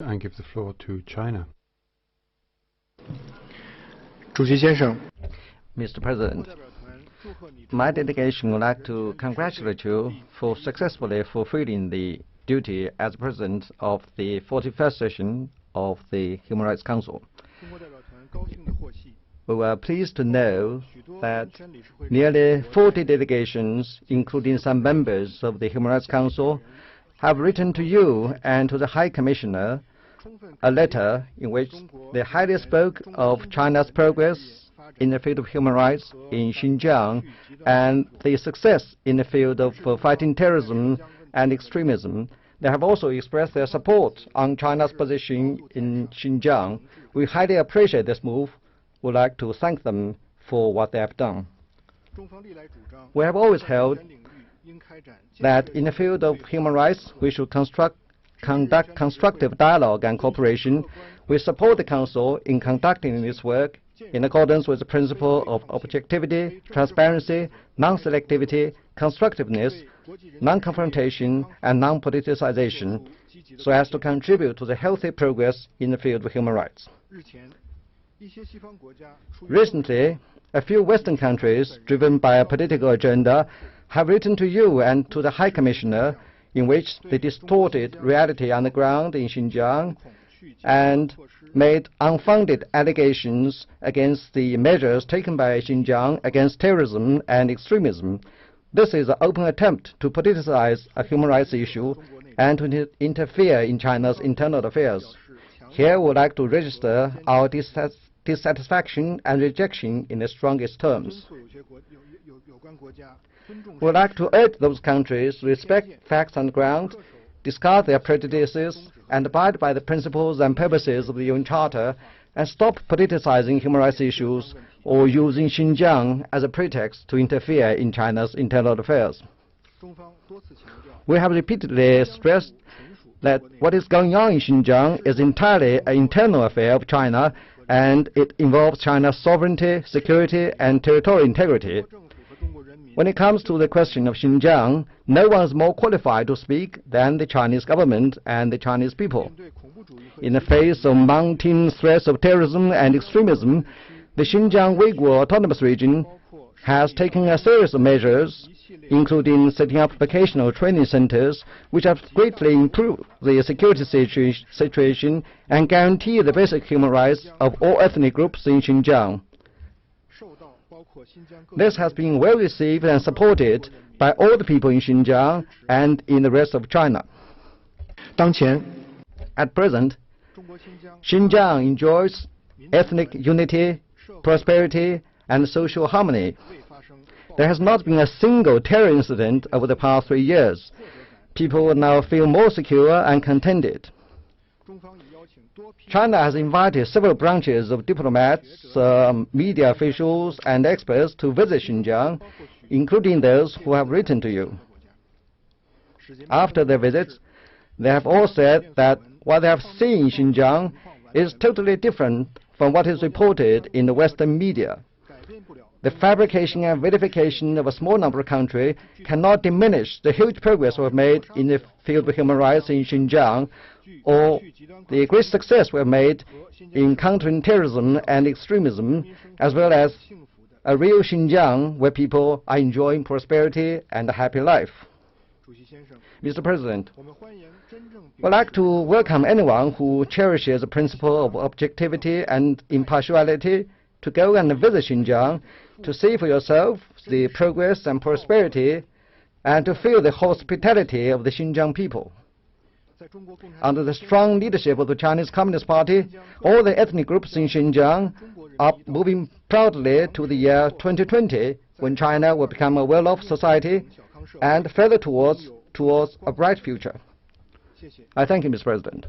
And give the floor to China. Mr. President, my delegation would like to congratulate you for successfully fulfilling the duty as President of the 41st session of the Human Rights Council. We were pleased to know that nearly 40 delegations, including some members of the Human Rights Council, have written to you and to the High Commissioner a letter in which they highly spoke of China's progress in the field of human rights in Xinjiang and the success in the field of fighting terrorism and extremism. They have also expressed their support on China's position in Xinjiang. We highly appreciate this move. We would like to thank them for what they have done. We have always held that in the field of human rights, we should conduct constructive dialogue and cooperation. We support the Council in conducting this work in accordance with the principle of objectivity, transparency, non-selectivity, constructiveness, non-confrontation, and non-politicization, so as to contribute to the healthy progress in the field of human rights. Recently, a few Western countries, driven by a political agenda, have written to you and to the High Commissioner in which they distorted reality on the ground in Xinjiang and made unfounded allegations against the measures taken by Xinjiang against terrorism and extremism. This is an open attempt to politicize a human rights issue and to interfere in China's internal affairs. Here we would like to register our dissatisfaction and rejection in the strongest terms. We would like to urge those countries to respect facts on the ground, discard their prejudices, and abide by the principles and purposes of the UN Charter, and stop politicizing human rights issues or using Xinjiang as a pretext to interfere in China's internal affairs. We have repeatedly stressed that what is going on in Xinjiang is entirely an internal affair of China, and it involves China's sovereignty, security, and territorial integrity. When it comes to the question of Xinjiang, no one is more qualified to speak than the Chinese government and the Chinese people. In the face of mounting threats of terrorism and extremism, the Xinjiang Uyghur Autonomous Region has taken a series of measures, including setting up vocational training centers, which have greatly improved the security situation and guarantee the basic human rights of all ethnic groups in Xinjiang. This has been well received and supported by all the people in Xinjiang and in the rest of China. At present, Xinjiang enjoys ethnic unity, prosperity, and social harmony. There has not been a single terror incident over the past 3 years. People now feel more secure and contented. China has invited several branches of diplomats, media officials, and experts to visit Xinjiang, including those who have written to you. After their visits, they have all said that what they have seen in Xinjiang is totally different from what is reported in the Western media. The fabrication and vilification of a small number of countries cannot diminish the huge progress we have made in the field of human rights in Xinjiang, or the great success we have made in countering terrorism and extremism, as well as a real Xinjiang where people are enjoying prosperity and a happy life. Mr. President, I would like to welcome anyone who cherishes the principle of objectivity and impartiality to go and visit Xinjiang, to see for yourself the progress and prosperity, and to feel the hospitality of the Xinjiang people. Under the strong leadership of the Chinese Communist Party, all the ethnic groups in Xinjiang are moving proudly to the year 2020, when China will become a well-off society and further towards a bright future. I thank you, Mr. President.